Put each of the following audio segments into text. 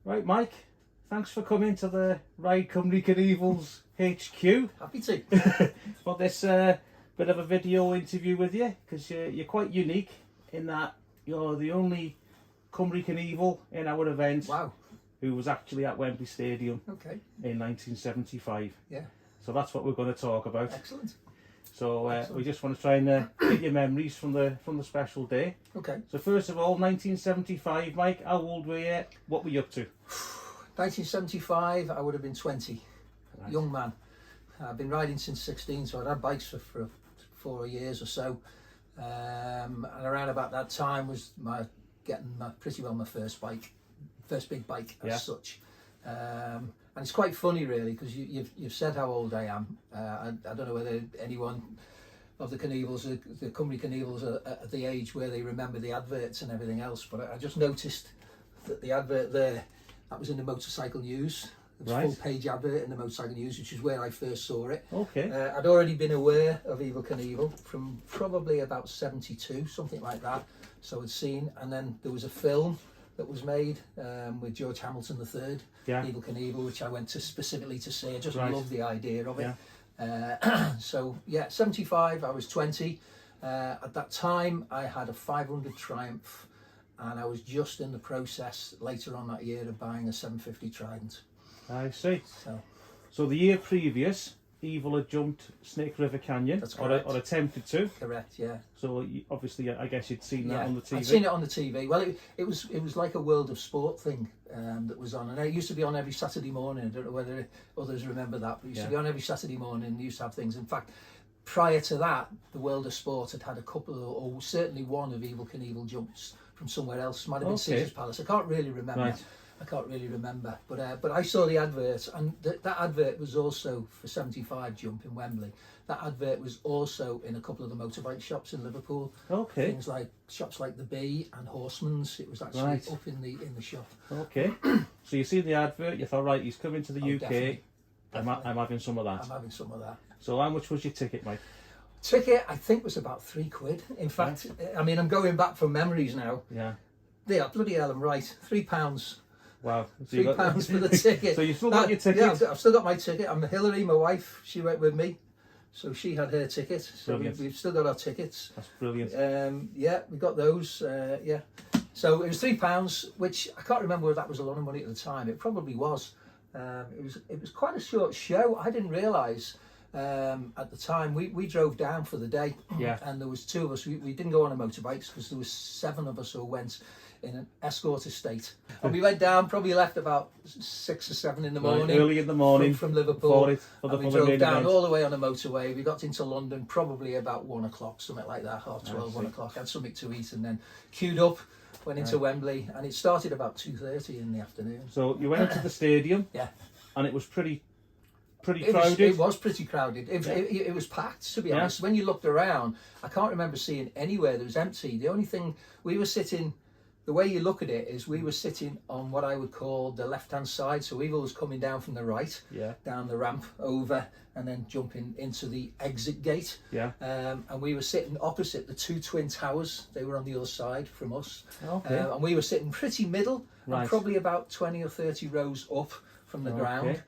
Right, Mike, thanks for coming to the Ride Cymru Knievel's HQ Happy to. for this bit of a video interview with you, because you're quite unique in that you're the only Cymru Knievel in our event Wow. who was actually at Wembley Stadium Okay. in 1975. Yeah. So that's what we're going to talk about. Excellent. So Excellent. we just want to try and get your memories from the special day. Okay. So first of all, 1975, Mike, how old were you? What were you up to? 1975, I would have been 20. Right. Young man. I've been riding since 16, so I'd had bikes for 4 years or so. And around about that time was getting pretty well my first big bike as such. And it's quite funny really, because you've said how old I am. I don't know whether anyone of the Knievels, the Cymru Knievels, are at the age where they remember the adverts and everything else, but I just noticed that the advert there, that was in the Motorcycle News. It was a full page advert in the Motorcycle News, which is where I first saw it. Okay. I'd already been aware of EVEL KNIEVEL from probably about 72, something like that. So I'd seen, and then there was a film that was made with George Hamilton III, EVEL KNIEVEL, which I went to specifically to see. I just loved the idea of it. So yeah, 75, I was 20. At that time, I had a 500 Triumph, and I was just in the process later on that year of buying a 750 Trident. I see. So the year previous, EVEL had jumped Snake River Canyon, That's correct. or attempted to. correct, yeah. So obviously, I guess you'd seen that on the TV. I'd seen it on the TV. Well, it was like a World of Sport thing that was on, and it used to be on every Saturday morning. I don't know whether others remember that, but it used to be on every Saturday morning. They used to have things. In fact, prior to that, the World of Sport had a couple of, or certainly one of EVEL KNIEVEL jumps from somewhere else. Might have been Caesar's Palace. I can't really remember. I can't really remember, but I saw the advert, and that advert was also for 75 jump in Wembley. That advert was also in a couple of the motorbike shops in Liverpool. Okay. Things like shops like the Bee and Horseman's. It was actually up in the shop. Okay. So you see the advert, you thought, right, he's coming to the UK. Definitely. I'm having some of that. I'm having some of that. So how much was your ticket, Mike? Ticket, I think, was about £3. In fact, I mean, I'm going back from memories now. Yeah. Yeah, bloody hell, I'm right. £3. Wow. So £3 for the ticket. So you still got your ticket? Yeah, I've still got my ticket. I'm Hillary, my wife. She went with me, so she had her ticket. So we've still got our tickets. That's brilliant. Yeah, we got those. Yeah. So it was £3, which I can't remember whether that was a lot of money at the time. It probably was. It was quite a short show. I didn't realise at the time. We drove down for the day. Yeah. And there was two of us. We didn't go on a motorbikes because there was 7 of us who went in an escort estate, and we went down, probably left about 6 or 7 in the morning, early in the morning from Liverpool, and we drove down all the way on a motorway. We got into London probably about 1 o'clock, something like that, half 12, 1 o'clock, had something to eat, and then queued up, went into Wembley, and it started about 2:30 in the afternoon. So you went to the stadium, and it was pretty crowded. It was pretty crowded. It was packed, to be honest. When you looked around, I can't remember seeing anywhere that was empty. The only thing, we were sitting, the way you look at it is we were sitting on what I would call the left-hand side. So EVEL was coming down from the right, down the ramp, over, and then jumping into the exit gate. And we were sitting opposite the 2 twin towers. They were on the other side from us. And we were sitting pretty middle, and probably about 20 or 30 rows up from the ground.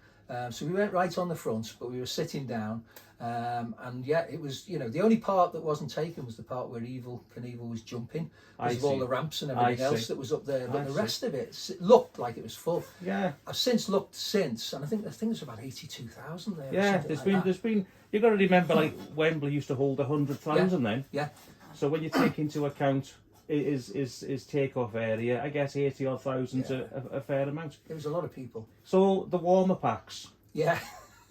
So we went right on the front, but we were sitting down. And yeah, it was, the only part that wasn't taken was the part where EVEL KNIEVEL was jumping, because of all the ramps and everything else that was up there. But the rest of it looked like it was full. Yeah. I've since looked and I think there's about 82,000 there. Yeah, there's been. You've got to remember, like Wembley used to hold 100,000 then. Yeah. So when you take into account is take-off area, I guess 80-odd thousand's a fair amount. It was a lot of people. So the warmer packs. Yeah.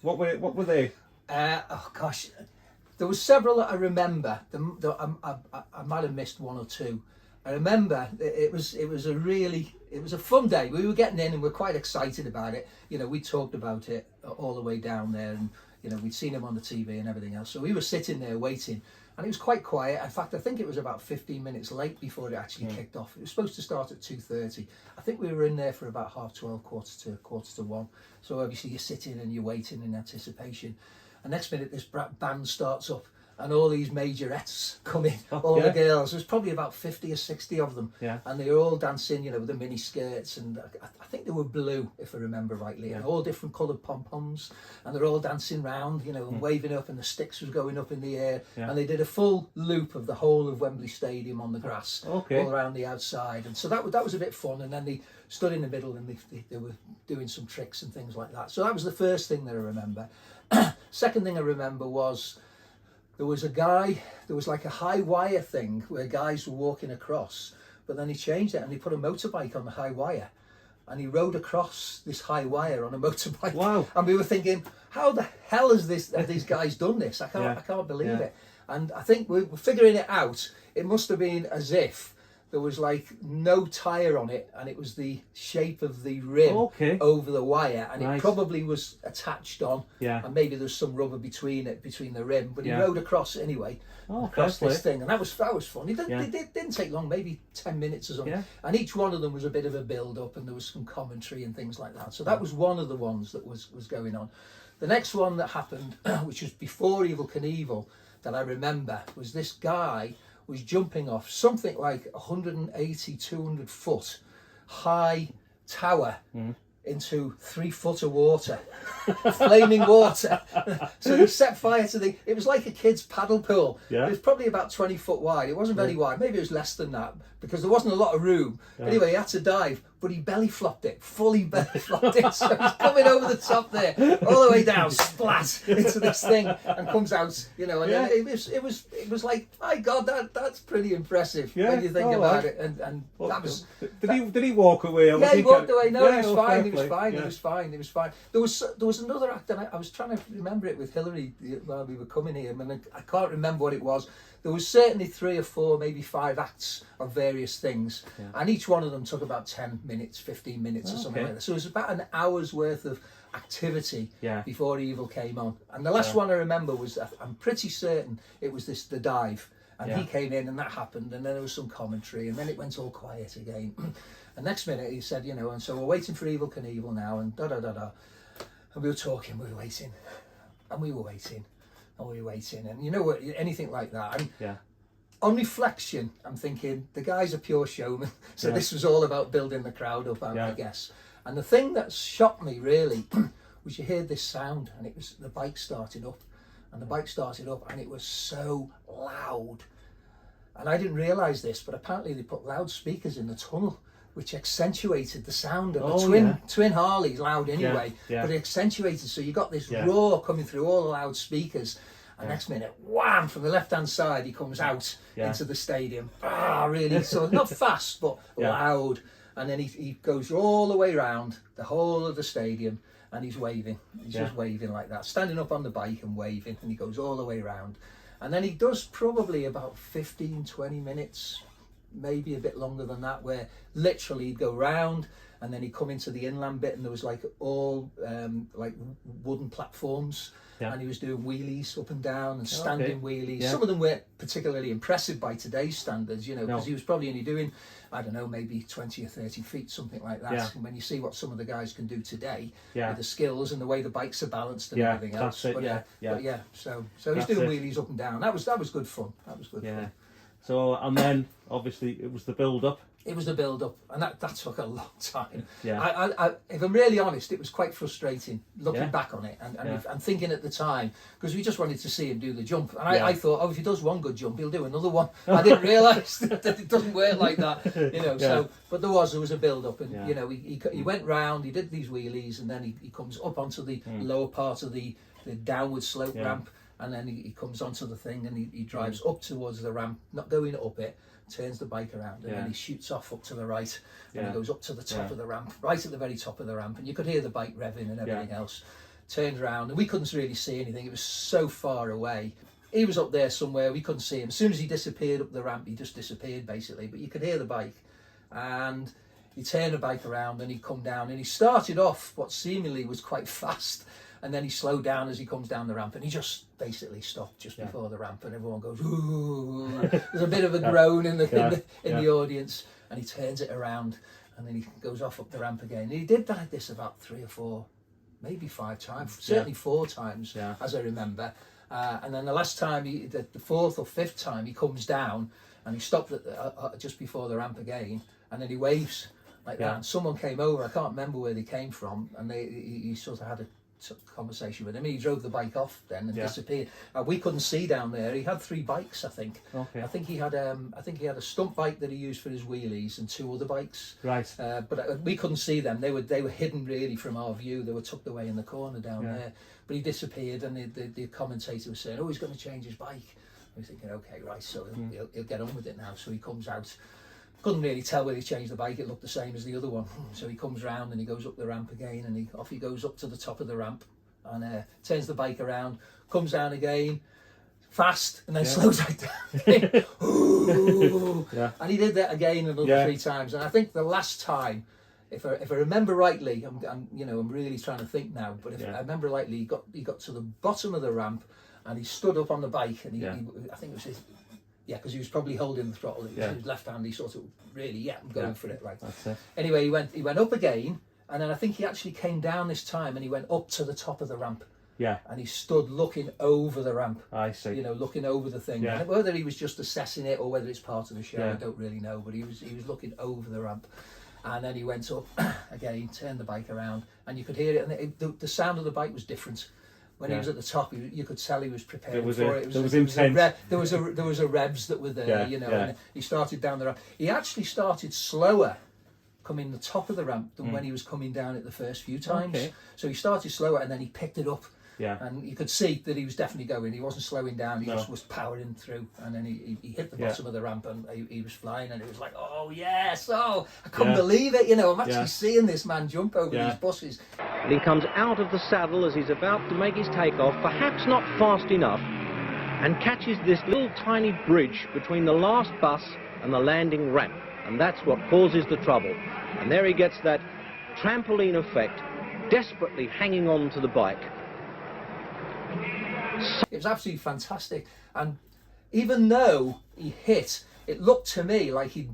What were they? Oh gosh, there was several that I remember. I might have missed 1 or 2. I remember it was a fun day. We were getting in and we're quite excited about it. We talked about it all the way down there, and we'd seen him on the TV and everything else. So we were sitting there waiting, and it was quite quiet. In fact, I think it was about 15 minutes late before it actually kicked off. It was supposed to start at 2:30. I think we were in there for about 12:30, quarter to 1. So obviously you're sitting and you're waiting in anticipation. And next minute this band starts up, and all these majorettes come in, all the girls. There's probably about 50 or 60 of them, and they were all dancing, you know, with the mini skirts, and I think they were blue, if I remember rightly, and all different coloured pom-poms, and they're all dancing round, you know, and waving up, and the sticks was going up in the air, and they did a full loop of the whole of Wembley Stadium on the grass, all around the outside, and so that was a bit fun. And then they stood in the middle, and they were doing some tricks and things like that. So that was the first thing that I remember. Second thing I remember was there was a guy, there was like a high wire thing where guys were walking across, but then he changed it and he put a motorbike on the high wire, and he rode across this high wire on a motorbike. Wow. And we were thinking, how the hell have these guys done this? I can't believe it. And I think we're figuring it out. It must have been as if there was like no tyre on it, and it was the shape of the rim over the wire, and it probably was attached on, and maybe there's some rubber between the rim, but he rode across anyway, across this thing, and that was fun. It didn't take long, maybe 10 minutes or something, and each one of them was a bit of a build-up, and there was some commentary and things like that. So that was one of the ones that was going on. The next one that happened, which was before Evel Knievel, that I remember, was this guy was jumping off something like 180, 200 foot high tower into 3 foot of water, flaming water. So he set fire to it was like a kid's paddle pool. It was probably about 20 foot wide. It wasn't very wide, maybe it was less than that, because there wasn't a lot of room. Anyway, he had to dive, but he belly flopped it, fully belly flopped it. So he's coming over the top there, all the way down, splat into this thing, and comes out, you know. And then it was like, my God, that's pretty impressive when you think about it. And that was. Did he walk away? Or he walked away. No, he was fine. He was fine. There was another act, and I was trying to remember it with Hillary while we were coming here, and I can't remember what it was. There was certainly 3 or 4, maybe 5 acts of various things, and each one of them took about 10 minutes, 15 minutes or something like that. So it was about an hour's worth of activity before Evel came on. And the last one I remember was, I'm pretty certain it was the dive, and he came in and that happened, and then there was some commentary, and then it went all quiet again. And next minute he said, you know, and so we're waiting for Evel Knievel now, and da-da-da-da. And we were talking, we were waiting, and we were waiting. And we were waiting, and you know what, anything like that. And on reflection, I'm thinking the guy's a pure showman, so this was all about building the crowd up, I guess. And the thing that shocked me really was you heard this sound, and it was the bike starting up, and it was so loud. And I didn't realise this, but apparently they put loudspeakers in the tunnel, which accentuated the sound of the twin Harleys, loud anyway, but it accentuated, so you got this roar coming through all the loudspeakers, and next minute, wham, from the left-hand side, he comes out into the stadium, really, so not fast, but loud, and then he goes all the way around the whole of the stadium, and he's waving, just waving like that, standing up on the bike and waving, and he goes all the way around, and then he does probably about 15, 20 minutes, maybe a bit longer than that, where literally he'd go round and then he'd come into the inland bit, and there was like all like wooden platforms, and he was doing wheelies up and down and standing wheelies. Some of them weren't particularly impressive by today's standards, you know, because he was probably only doing, I don't know, maybe 20 or 30 feet, something like that. And when you see what some of the guys can do today with the skills and the way the bikes are balanced and everything else, so he's doing wheelies up and down. That was good fun. Fun. So, and then obviously it was the build-up. It was the build-up, and that took a long time. I, if I'm really honest, it was quite frustrating looking back on it and thinking at the time, because we just wanted to see him do the jump. And I thought, oh, if he does one good jump, he'll do another one. I didn't realise that it doesn't work like that, you know. So, but there was a build-up, and you know, he went round, he did these wheelies, and then he comes up onto the lower part of the downward slope ramp. And then he comes onto the thing, and he drives up towards the ramp, not going up it, turns the bike around, and then he shoots off up to the right, and he goes up to the top of the ramp, right at the very top of the ramp, and you could hear the bike revving and everything else. Turned around, and we couldn't really see anything, it was so far away. He was up there somewhere, we couldn't see him. As soon as he disappeared up the ramp, he just disappeared basically, but you could hear the bike. And he turned the bike around, and he come down, and he started off what seemingly was quite fast, and then he slowed down as he comes down the ramp, and he just basically stopped just before the ramp, and everyone goes, ooh. There's a bit of a groan in the audience, and he turns it around, and then he goes off up the ramp again. And he did like this about 3 or 4, maybe 5 times, certainly 4 times, as I remember. And then the last time, the fourth or fifth time, he comes down and he stopped at just before the ramp again, and then he waves like that. And someone came over, I can't remember where they came from, and he sort of had a conversation with him. He drove the bike off then and disappeared. We couldn't see down there. He had 3 bikes, I think. Okay. I think he had a stump bike that he used for his wheelies and 2 other bikes. Right. But we couldn't see them. They were hidden really from our view. They were tucked away in the corner down there. But he disappeared, and the commentator was saying, "Oh, he's going to change his bike." I was thinking, okay, right, so he'll get on with it now. So he comes out. Couldn't really tell whether he changed the bike. It looked the same as the other one. So he comes round and he goes up the ramp again, and off he goes up to the top of the ramp, and turns the bike around, comes down again, fast, and then slows right down. And he did that again another 3 times. And I think the last time, if I remember rightly, I'm really trying to think now, but if I remember rightly, he got to the bottom of the ramp, and he stood up on the bike, and I think it was his. Yeah, because he was probably holding the throttle. His left hand, he sort of really, I'm going for it, right. That's it. Anyway, he went up again, and then I think he actually came down this time, and he went up to the top of the ramp. Yeah. And he stood looking over the ramp. I see. Looking over the thing. Yeah. And whether he was just assessing it or whether it's part of the show, I don't really know. But he was looking over the ramp, and then he went up again, turned the bike around, and you could hear it, and the sound of the bike was different. When he was at the top, you could tell he was prepared for it. There was a revs that were there, and he started down the ramp. He actually started slower coming the top of the ramp than when he was coming down it the first few times. Okay. So he started slower, and then he picked it up. Yeah. And you could see that he was definitely going. He wasn't slowing down. He just was powering through. And then he hit the bottom of the ramp, and he was flying. And it was like, oh yes, I couldn't believe it. I'm actually seeing this man jump over these buses. He comes out of the saddle as he's about to make his takeoff, perhaps not fast enough, and catches this little tiny bridge between the last bus and the landing ramp. And that's what causes the trouble. And there he gets that trampoline effect, desperately hanging on to the bike. It was absolutely fantastic, and even though he hit, it looked to me like he'd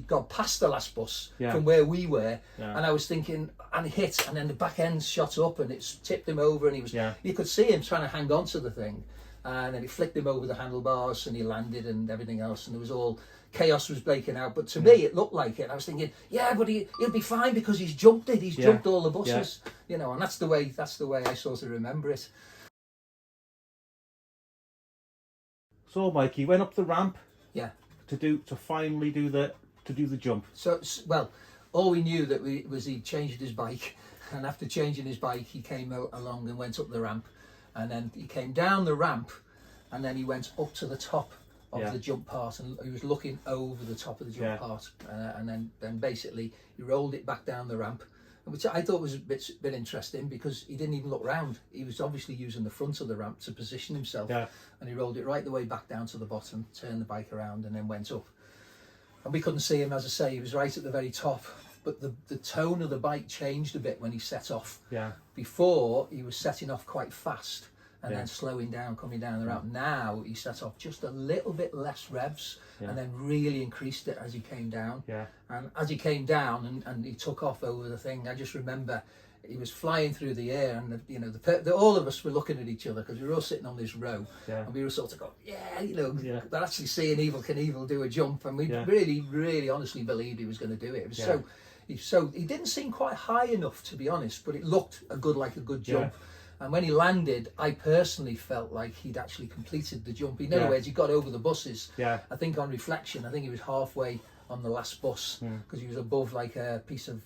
gone past the last bus from where we were, and I was thinking, and he hit, and then the back end shot up, and it tipped him over, and you could see him trying to hang on to the thing, and then it flicked him over the handlebars, and he landed, and everything else, and there was all chaos was breaking out. But to me, it looked like it. And I was thinking, but he'll be fine because he's jumped it. He's jumped all the buses, and that's the way I sort of remember it. So, Mike, he went up the ramp. To finally do the jump. So, well, all we knew was he changed his bike, and after changing his bike, he came along and went up the ramp, and then he came down the ramp, and then he went up to the top of the jump part, and he was looking over the top of the jump part, and then basically he rolled it back down the ramp, which I thought was a bit interesting because he didn't even look round. He was obviously using the front of the ramp to position himself, and he rolled it right the way back down to the bottom, turned the bike around, and then went up. And we couldn't see him, as I say, he was right at the very top, but the tone of the bike changed a bit when he set off. Before, he was setting off quite fast, and then slowing down, coming down the ramp. Now he set off just a little bit less revs, and then really increased it as he came down. And as he came down and he took off over the thing, I just remember he was flying through the air, and all of us were looking at each other because we were all sitting on this row, and we were sort of going, they're actually seeing Evel Knievel do a jump, and we really, really honestly believed he was going to do it. It was he didn't seem quite high enough, to be honest, but it looked like a good jump. And when he landed, I personally felt like he'd actually completed the jump. In other words, he got over the buses. I think on reflection, I think he was halfway on the last bus because he was above like a piece of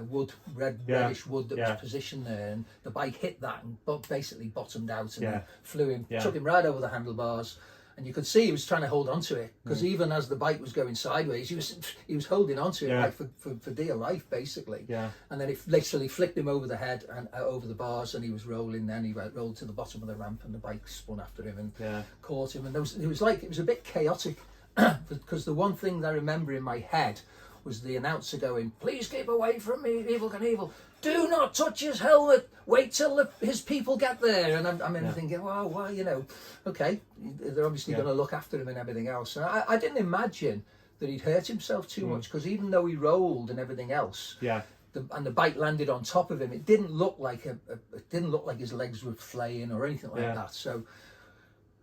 wood, reddish wood that was positioned there, and the bike hit that and basically bottomed out and then flew him, took him right over the handlebars. And you could see he was trying to hold on to it because even as the bike was going sideways, he was holding on to it like for dear life, basically. And then it literally flicked him over the head and over the bars, and he was rolling. Then he rolled to the bottom of the ramp, and the bike spun after him and caught him. And it was a bit chaotic because the one thing that I remember in my head was the announcer going, "Please keep away from me, Evel Knievel. Do not touch his helmet. Wait till his people get there." And I'm thinking, well, okay, they're obviously going to look after him and everything else. And I didn't imagine that he'd hurt himself too much because even though he rolled and everything else, and the bike landed on top of him, it didn't look like his legs were flaying or anything like that. So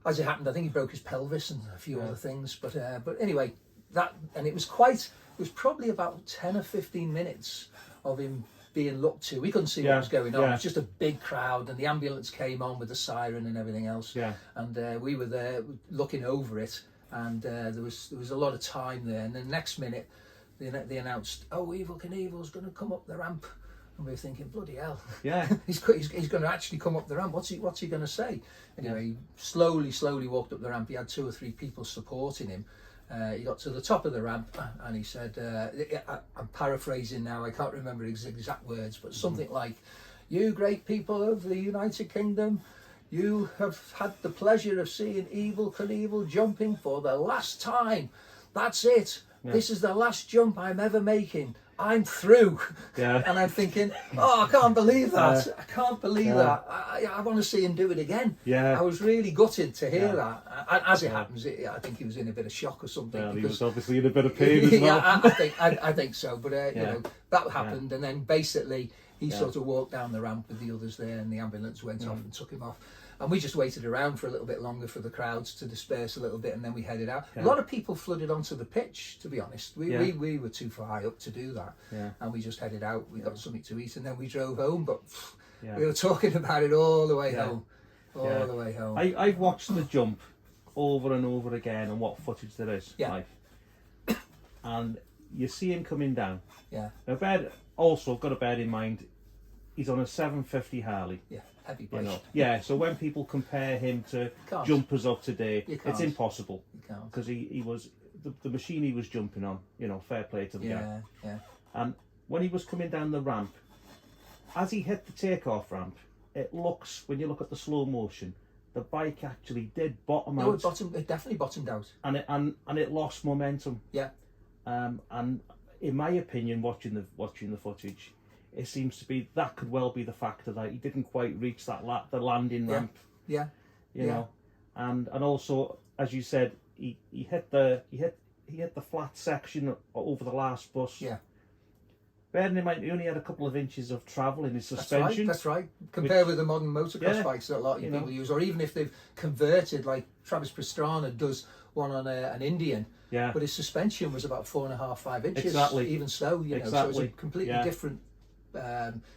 as it happened, I think he broke his pelvis and a few other things. But anyway, it was probably about 10 or 15 minutes of him being looked to. We couldn't see what was going on. It was just a big crowd, and the ambulance came on with the siren and everything else. And we were there looking over it, and there was a lot of time there. And then the next minute, they announced, "Oh, Evel Knievel's going to come up the ramp." And we were thinking, bloody hell, he's going to actually come up the ramp. What's he going to say? Anyway, he slowly walked up the ramp. He had 2 or 3 people supporting him. He got to the top of the ramp, and he said, I'm paraphrasing now, I can't remember his exact words, but something like, "You great people of the United Kingdom, you have had the pleasure of seeing Evel Knievel jumping for the last time. That's it. This is the last jump I'm ever making. I'm through." And I'm thinking, oh, I can't believe that. I can't believe that. I want to see him do it again. I was really gutted to hear that. And as it happens, I think he was in a bit of shock or something. Well, he was obviously in a bit of pain as well. I think so. But you know, that happened, and then basically he sort of walked down the ramp with the others there, and the ambulance went off and took him off. And we just waited around for a little bit longer for the crowds to disperse a little bit, and then we headed out. A lot of people flooded onto the pitch, to be honest. We were too far high up to do that. And we just headed out, we got something to eat, and then we drove home. But we were talking about it all the way home. All the way home. I've watched the jump over and over again, and what footage there is. And you see him coming down. Now, also got to bear in mind, he's on a 750 Harley. Heavy bike. So when people compare him to jumpers of today, it's impossible. Because he was the machine he was jumping on. Fair play to the guy. And when he was coming down the ramp, as he hit the takeoff ramp, it looks, when you look at the slow motion, the bike actually did bottom out. It definitely bottomed out. And it lost momentum. And in my opinion, watching the footage, it seems to be that could well be the factor that he didn't quite reach the landing ramp. You know, and also, as you said, he hit the flat section over the last bus. Bearing in mind, he only had a couple of inches of travel in his suspension. That's right. Compare with the modern motocross bikes that a lot of people use, or even if they've converted, like Travis Pastrana does one on an Indian. But his suspension was about 4.5–5 inches. Even so, so it's a completely different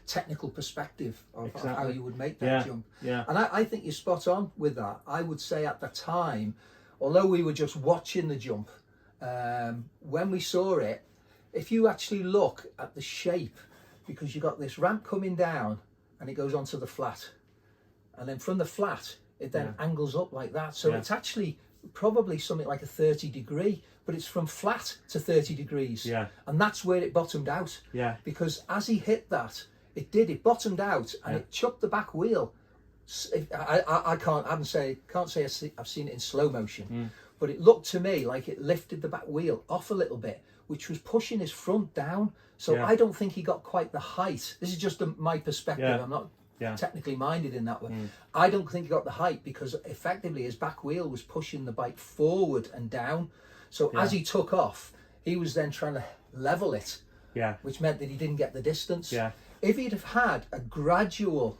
technical perspective of how you would make that jump. And I think you're spot on with that. I would say at the time, although we were just watching the jump, when we saw it, if you actually look at the shape, because you've got this ramp coming down and it goes onto the flat, and then from the flat it then angles up like that, so it's actually probably something like a 30-degree, but it's from flat to 30 degrees. And that's where it bottomed out. Because as he hit that, it bottomed out, and it chucked the back wheel. I can't say I've seen it in slow motion, but it looked to me like it lifted the back wheel off a little bit, which was pushing his front down. So I don't think he got quite the height. This is just my perspective. I'm not technically minded in that way. I don't think he got the height, because effectively his back wheel was pushing the bike forward and down. So as he took off, he was then trying to level it, which meant that he didn't get the distance. If he'd have had a gradual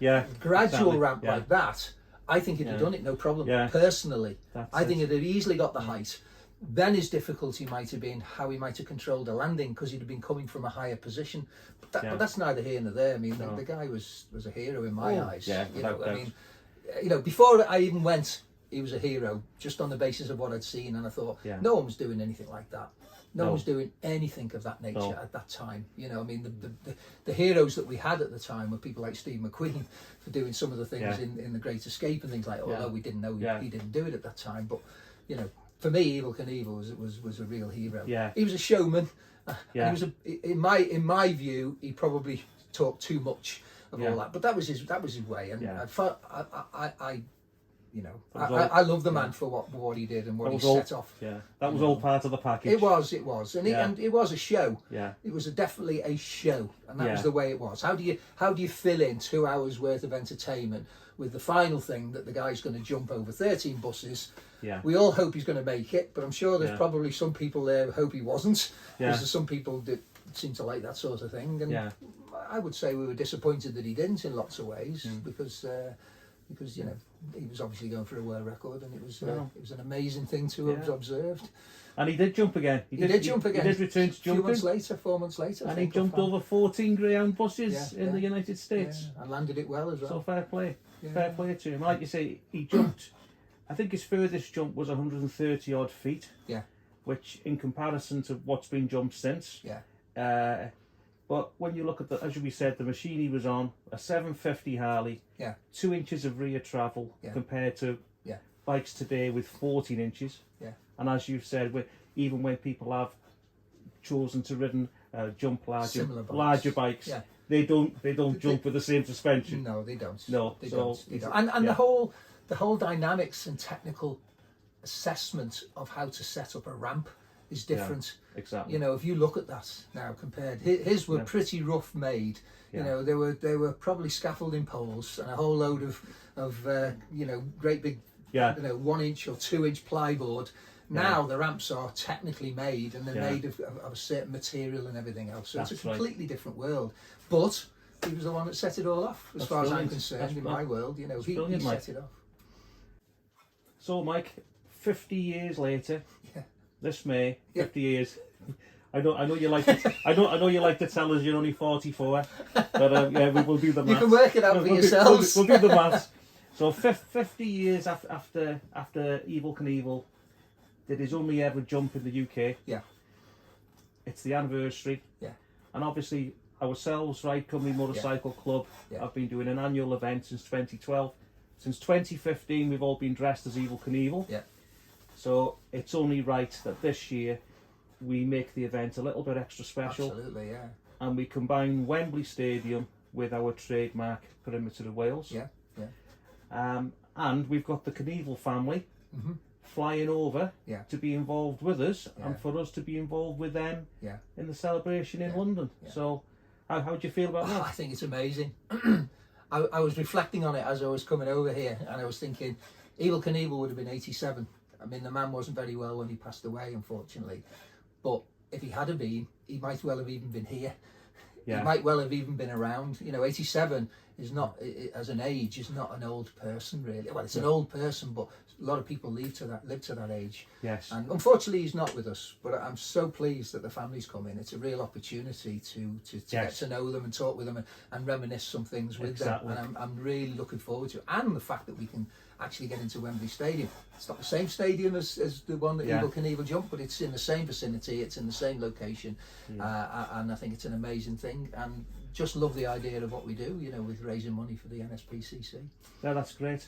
ramp like that, I think he'd have done it no problem. Personally, I think he'd have easily got the height. Then his difficulty might have been how he might have controlled the landing, because he'd have been coming from a higher position. But that's neither here nor there. I mean, the guy was a hero in my eyes. Before I even went, he was a hero just on the basis of what I'd seen, and I thought no one was doing anything like that. No one was doing anything of that nature at that time. The heroes that we had at the time were people like Steve McQueen for doing some of the things in The Great Escape and things like that, although we didn't know he didn't do it at that time. But, for me, Evel Knievel was a real hero. He was a showman. He was in my view, he probably talked too much of all that, but that was his way. And I love the man for what he did and what he set off. That was all part of the package. It was, and it was a show. It was definitely a show, and that was the way it was. How do you fill in 2 hours worth of entertainment with the final thing that the guy's going to jump over 13 buses? We all hope he's going to make it, but I'm sure there's probably some people there who hope he wasn't. Because there's some people that seem to like that sort of thing, and I would say we were disappointed that he didn't in lots of ways, because because you know he was obviously going for a world record, and it was an amazing thing to have observed. And he did jump again. He did jump again. He did return to jumping. 4 months later. And he jumped over 14 greyhound buses in the United States. Yeah, and landed it well as well. So fair play. Yeah. Fair play to him. Like you say, he jumped, I think his furthest jump was 130 odd feet. Yeah. Which in comparison to what's been jumped since. Yeah. But when you look at as we said, the machine he was on, a 750 Harley, 2 inches of rear travel compared to bikes today with 14 inches. Yeah. And as you've said, even when people have chosen to jump larger bikes, they don't jump with the same suspension. No, they don't. No, they don't. And the whole dynamics and technical assessment of how to set up a ramp is different. Yeah, exactly. You know, if you look at that now compared, his were pretty rough made. You know, they were probably scaffolding poles and a whole load of you know, great big, you know, 1 inch or 2 inch plyboard. Now the ramps are technically made, and they're made of a certain material and everything else. So it's a completely different world. But he was the one that set it all off, as far as I'm concerned. In my world, you know, he set it off. So, Mike, 50 years later, this May, 50 years. I know you like to. I know you like to tell us you're only 44, but we will do the maths. You can work it out for yourselves. We'll do the maths. So 50 years after Evel Knievel did his only ever jump in the UK. Yeah. It's the anniversary. Yeah. And obviously ourselves, Ride Cymru Motorcycle Club, have been doing an annual event since 2012. Since 2015, we've all been dressed as Evel Knievel. Yeah. So it's only right that this year we make the event a little bit extra special. Absolutely, yeah. And we combine Wembley Stadium with our trademark perimeter of Wales. Yeah, yeah. And we've got the Knievel family flying over to be involved with us and for us to be involved with them in the celebration in London. Yeah. So how do you feel about that? I think it's amazing. I was reflecting on it as I was coming over here, and I was thinking Evel Knievel would have been 87. I mean, the man wasn't very well when he passed away, unfortunately. But if he had been, he might well have even been here. Yeah. He might well have even been around. You know, 87 is not, as an age, is not an old person really. Well, it's an old person, but a lot of people live to that age. Yes. And unfortunately, he's not with us. But I'm so pleased that the family's come in. It's a real opportunity to get to know them and talk with them and reminisce some things with them. And I'm really looking forward to it. And the fact that we can actually get into Wembley Stadium. It's not the same stadium as the one that Evel Knievel jumped, but it's in the same vicinity, it's in the same location, and I think it's an amazing thing, and just love the idea of what we do, you know, with raising money for the NSPCC. Yeah, that's great.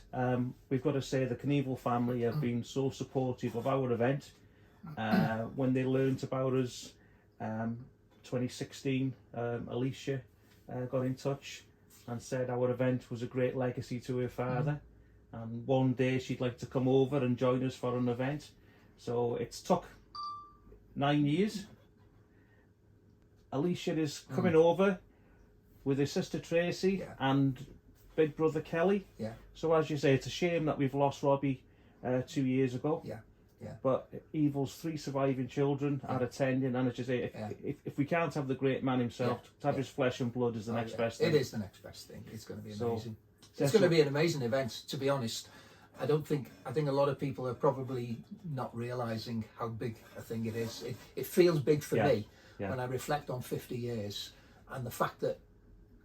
We've got to say the Knievel family have been so supportive of our event. When they learnt about us, 2016, Alicia got in touch and said our event was a great legacy to her father. And one day she'd like to come over and join us for an event. So it's took 9 years. Alicia is coming over with her sister Tracy and big brother Kelly. Yeah. So as you say, it's a shame that we've lost Robbie 2 years ago. Yeah. Yeah. But Evel's 3 surviving children are attending, and as you say, if we can't have the great man himself, to have his flesh and blood is the next best thing. It is the next best thing. It's going to be amazing. It's going to be an amazing event, to be honest. I think a lot of people are probably not realising how big a thing it is. It feels big for me when I reflect on 50 years and the fact that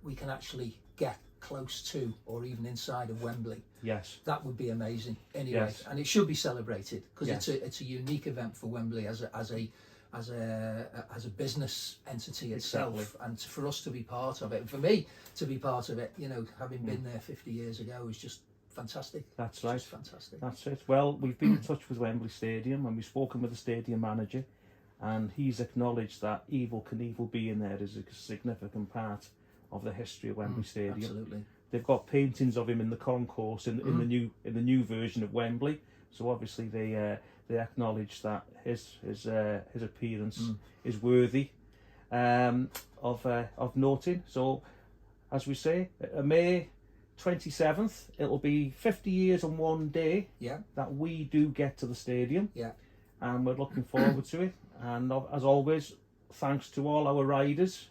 we can actually get close to or even inside of Wembley. Yes, that would be amazing anyway, and it should be celebrated because it's a unique event for Wembley as a business entity itself, and for us to be part of it, and for me to be part of it, you know, having been there 50 years ago is just fantastic. That's right. Just fantastic. That's it. Well, we've been in touch with Wembley Stadium and we've spoken with the stadium manager, and he's acknowledged that Evel Knievel being there is a significant part of the history of Wembley Stadium. Absolutely. They've got paintings of him in the concourse in the new version of Wembley. So obviously they acknowledge that his appearance is worthy of noting. So as we say, May 27th, it'll be 50 years and 1 day that we do get to the stadium. Yeah. And we're looking forward to it. And as always, thanks to all our riders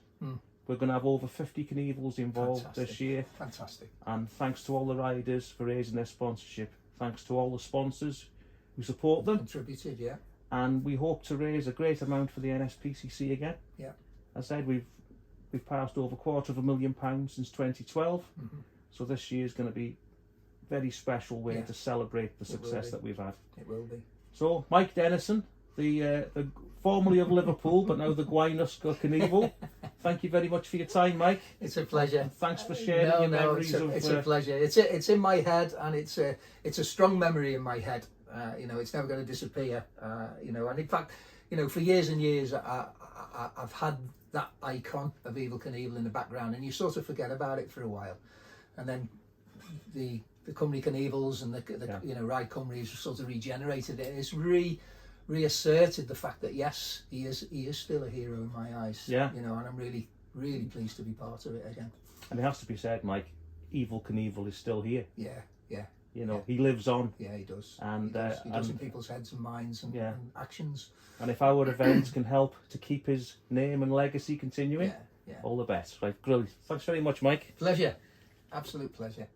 We're going to have over 50 Knievels involved this year. Fantastic. And thanks to all the riders for raising their sponsorship. Thanks to all the sponsors who support them. Contributed, yeah. And we hope to raise a great amount for the NSPCC again. Yeah. As I said, we've passed over £250,000 since 2012. So this year is going to be a very special way to celebrate the success that we've had. It will be. So, Mike Denison, the formerly of Liverpool, but now the Gwynusca Knievel. Thank you very much for your time, Mike. It's a pleasure. And thanks for sharing your memories. It's a pleasure. It's in my head, and it's a strong memory in my head. You know, it's never going to disappear. You know, and in fact, you know, for years and years, I've had that icon of Evel Knievel in the background, and you sort of forget about it for a while, and then the Cymru Knievels and the you know, Ride Cymru has sort of regenerated it. It's reasserted the fact that yes, he is still a hero in my eyes. Yeah. You know, and I'm really pleased to be part of it again. And it has to be said, Mike, Evel Knievel is still here. Yeah, yeah. You know, he lives on. Yeah, he does. And he does in people's heads and minds and actions. And if our events can help to keep his name and legacy continuing, all the best. Right, brilliant. Thanks very much, Mike. Pleasure. Absolute pleasure.